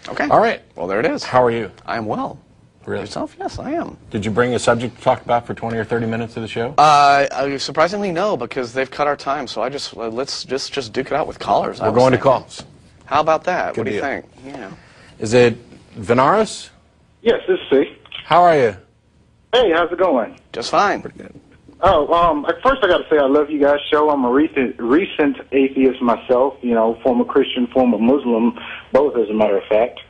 Okay. All right. Well, there it is. How are you? I am well. Really? Yourself? Yes, I am. Did you bring a subject to talk about for 20 or 30 minutes of the show? Surprisingly, no, because they've cut our time. So I just let's just duke it out with callers. We're going to calls. How about that? Good what do you deal. think? Yeah. Is it Vinaris? Yes, this is C. How are you? Hey, how's it going? Just fine. Pretty good. Oh, at first I got to say I love you guys' show. I'm a recent atheist myself, you know, former Christian, former Muslim, both as a matter of fact.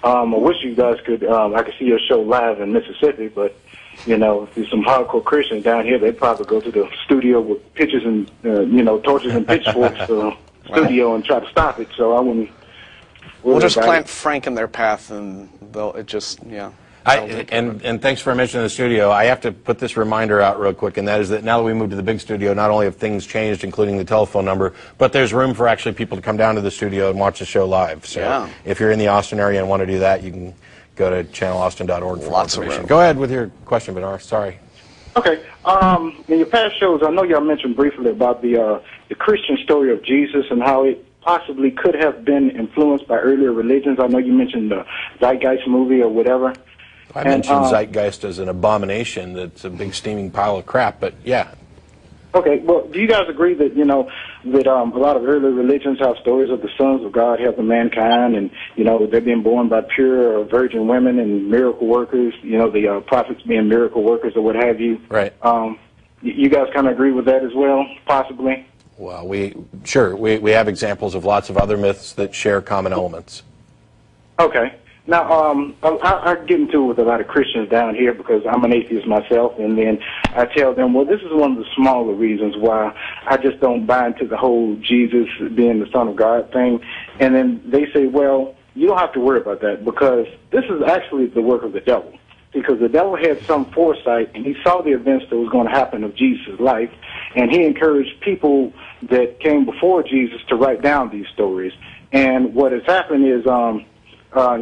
I wish you guys could, I could see your show live in Mississippi, but, you know, if there's some hardcore Christians down here, they'd probably go to the studio with pitches and, you know, torches and pitchforks studio and try to stop it, so I wouldn't. We'll just plant Frank in their path, and it just, yeah. And thanks for mentioning the studio. I have to put this reminder out real quick, and that is that now that we moved to the big studio, not only have things changed, including the telephone number, but there's room for actually people to come down to the studio and watch the show live. So if you're in the Austin area and want to do that, you can go to channelaustin.org for Lots more of information. room. Go ahead with your question, Bernard. Sorry. Okay. In your past shows, I know y'all mentioned briefly about the Christian story of Jesus and how it possibly could have been influenced by earlier religions. I know you mentioned the Zeitgeist movie or whatever. I mentioned Zeitgeist as an abomination that's a big steaming pile of crap, but yeah. Okay, well, do you guys agree that, you know, that a lot of early religions have stories of the sons of God helping mankind and, you know, they're being born by pure or virgin women and miracle workers, you know, the prophets being miracle workers or what have you? Right. You guys kind of agree with that as well, possibly? Well, we have examples of lots of other myths that share common elements. Okay. Now, I get into it with a lot of Christians down here because I'm an atheist myself, and then I tell them, well, this is one of the smaller reasons why I just don't buy into the whole Jesus being the Son of God thing. And then they say, well, you don't have to worry about that because this is actually the work of the devil. Because the devil had some foresight, and he saw the events that was going to happen of Jesus' life, and he encouraged people that came before Jesus to write down these stories. And what has happened is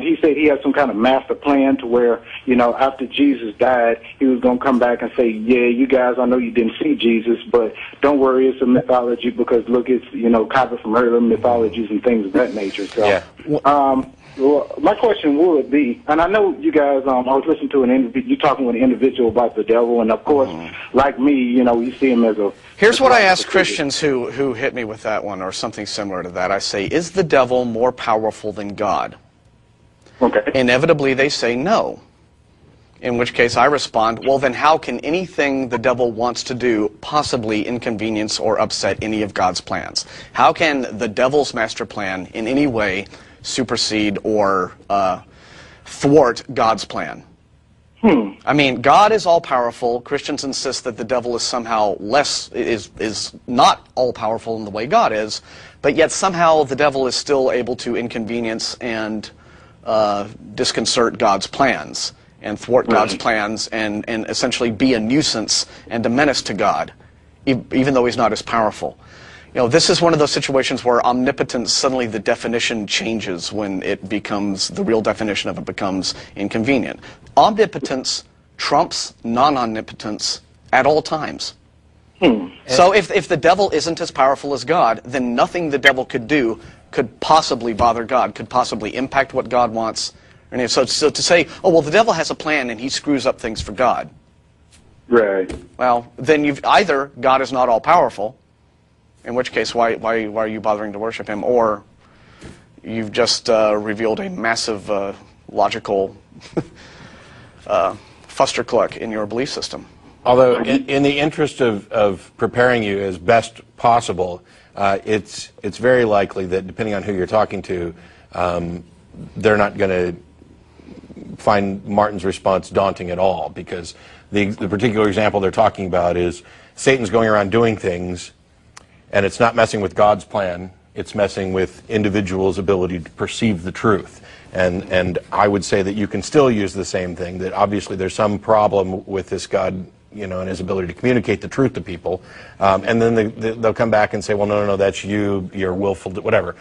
he said he had some kind of master plan to where, you know, after Jesus died, he was going to come back and say, yeah, you guys, I know you didn't see Jesus, but don't worry, it's a mythology because, look, it's, you know, copied from earlier mythologies and things of that nature. So, yeah. Well, my question would be, and I know you guys, I was listening to you talking with an individual about the devil, and of course, like me, you know, you see him as a... Here's what I ask Christians who hit me with that one or something similar to that. I say, is the devil more powerful than God? Okay. Inevitably, they say no. In which case I respond, well, then how can anything the devil wants to do possibly inconvenience or upset any of God's plans? How can the devil's master plan in any way supersede or thwart God's plan? I mean, God is all-powerful. Christians insist that the devil is somehow is not all-powerful in the way God is, but yet somehow the devil is still able to inconvenience and disconcert God's plans and thwart God's plans and essentially be a nuisance and a menace to God, even though he's not as powerful. You know, this is one of those situations where omnipotence, suddenly the definition changes when it becomes, the real definition of it becomes inconvenient. Omnipotence trumps non-omnipotence at all times. So if the devil isn't as powerful as God, then nothing the devil could do could possibly bother God, could possibly impact what God wants. And so to say, oh, well, the devil has a plan and he screws up things for God. Right. Well, then either God is not all-powerful, in which case, why are you bothering to worship him? Or you've just revealed a massive logical fustercluck in your belief system. Although, in the interest of preparing you as best possible, it's very likely that depending on who you're talking to, they're not going to find Martin's response daunting at all, because the particular example they're talking about is Satan's going around doing things, and it's not messing with God's plan, it's messing with individuals' ability to perceive the truth. And I would say that you can still use the same thing, that obviously there's some problem with this God, you know, and his ability to communicate the truth to people. And then they'll come back and say, well, no, that's you're willful, whatever.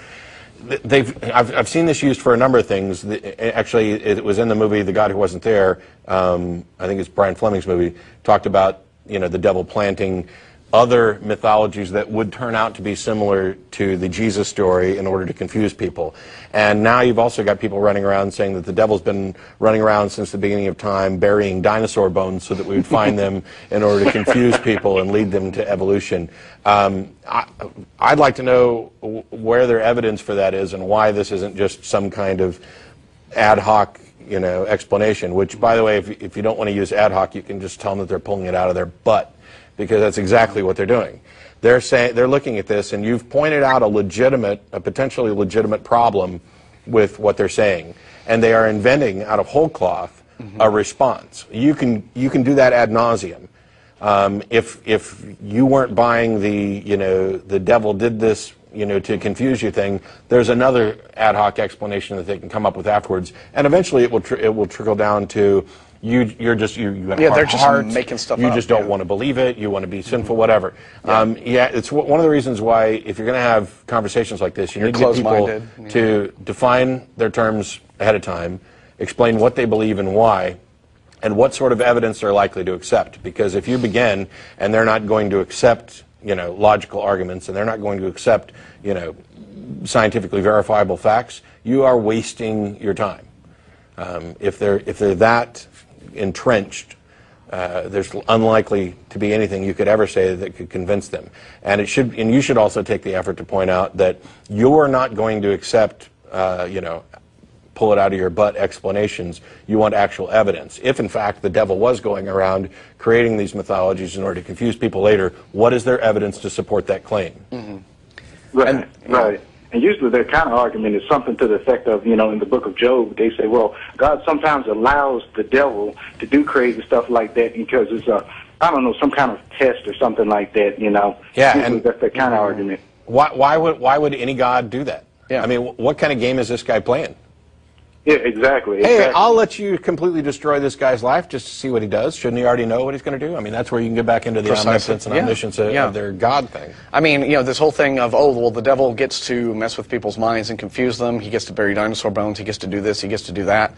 I've seen this used for a number of things. Actually, it was in the movie The God Who Wasn't There. I think it's Brian Fleming's movie. Talked about, you know, the devil planting other mythologies that would turn out to be similar to the Jesus story in order to confuse people. And now you've also got people running around saying that the devil's been running around since the beginning of time burying dinosaur bones so that we would find them in order to confuse people and lead them to evolution. I'd like to know where their evidence for that is and why this isn't just some kind of ad hoc, explanation, which, by the way, if you don't want to use ad hoc, you can just tell them that they're pulling it out of their butt, because that's exactly what they're doing. They're saying, they're looking at this, and you've pointed out a potentially legitimate problem with what they're saying, and they are inventing out of whole cloth a response. You can do that ad nauseum. If you weren't buying the devil did this to confuse you thing, there's another ad hoc explanation that they can come up with afterwards, and eventually it will trickle down to you have they're just heart, making stuff you up. just don't want to believe it, you want to be sinful, whatever. It's one of the reasons why, if you're going to have conversations like this, you need to get people to define their terms ahead of time, explain what they believe and why, and what sort of evidence they're likely to accept. Because if you begin and they're not going to accept logical arguments, and they're not going to accept scientifically verifiable facts, you are wasting your time. If they're that entrenched, there's unlikely to be anything you could ever say that could convince them. And you should also take the effort to point out that you're not going to accept pull it out of your butt explanations. You want actual evidence. If in fact the devil was going around creating these mythologies in order to confuse people later, what is their evidence to support that claim? Right, right. And usually their counter argument is something to the effect of, in the book of Job, they say, well, God sometimes allows the devil to do crazy stuff like that because it's some kind of test or something like that, Yeah, usually and that's their counter argument. Why would any God do that? Yeah. I mean, what kind of game is this guy playing? Yeah, exactly. Hey, I'll let you completely destroy this guy's life just to see what he does. Shouldn't he already know what he's going to do? I mean, that's where you can get back into the omniscience and omniscience of their God thing. I mean, this whole thing of, the devil gets to mess with people's minds and confuse them. He gets to bury dinosaur bones. He gets to do this. He gets to do that.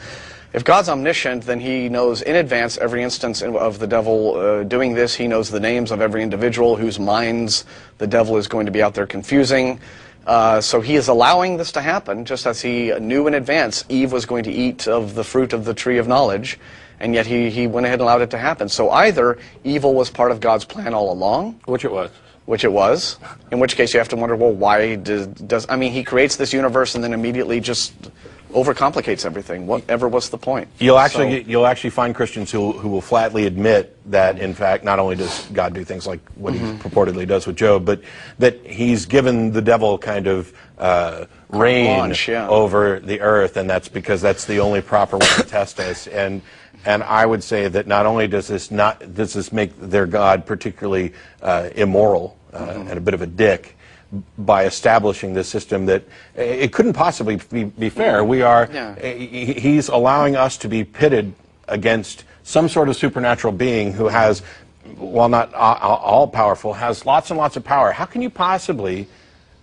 If God's omniscient, then he knows in advance every instance of the devil doing this. He knows the names of every individual whose minds the devil is going to be out there confusing. So he is allowing this to happen, just as he knew in advance Eve was going to eat of the fruit of the tree of knowledge, and yet he went ahead and allowed it to happen. So either evil was part of God's plan all along. Which it was. Which it was. In which case you have to wonder, well, why he creates this universe and then immediately just overcomplicates everything. Whatever was the point? You'll actually find Christians who will flatly admit that, in fact, not only does God do things like what he purportedly does with Job, but that he's given the devil kind of reign over the earth, and that's because that's the only proper way to test us. And I would say that not only does this make their God particularly immoral and a bit of a dick, by establishing this system that it couldn't possibly be fair. He's allowing us to be pitted against some sort of supernatural being who has, while not all powerful, has lots and lots of power. How can you possibly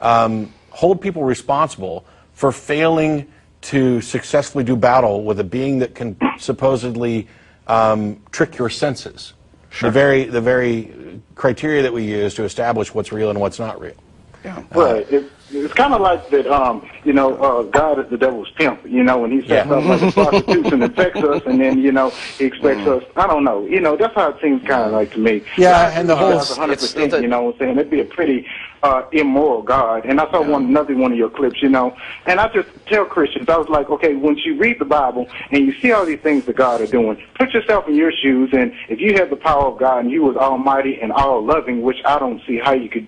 hold people responsible for failing to successfully do battle with a being that can supposedly trick your senses? Sure. The very criteria that we use to establish what's real and what's not real. Yeah. Right. It's kind of like that, God is the devil's pimp, when he sets up like a prostitution and affects us, and then, he expects us, I don't know, that's how it seems kind of like to me. Yeah, and the whole... 100%, what I'm saying? It'd be a pretty immoral God. And I saw another one of your clips, and I just tell Christians, I was like, okay, once you read the Bible and you see all these things that God are doing, put yourself in your shoes, and if you had the power of God and you was almighty and all-loving, which I don't see how you could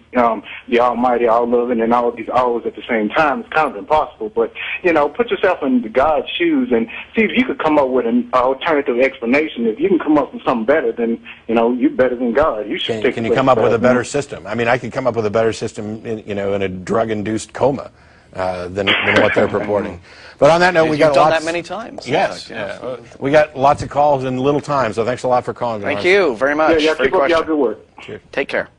be almighty, all-loving, and all these alls at the same time. It's kind of impossible, but, put yourself in God's shoes and see if you could come up with an alternative explanation. If you can come up with something better, then, you're better than God. You should Can you come up with a better system? I mean, I could come up with a better system in a drug-induced coma than what they're purporting. But on that note, we got done that many times. Yes. We got lots of calls in little time, so thanks a lot for calling. Thank you very much. Yeah, keep up y'all good work. Cheers. Take care.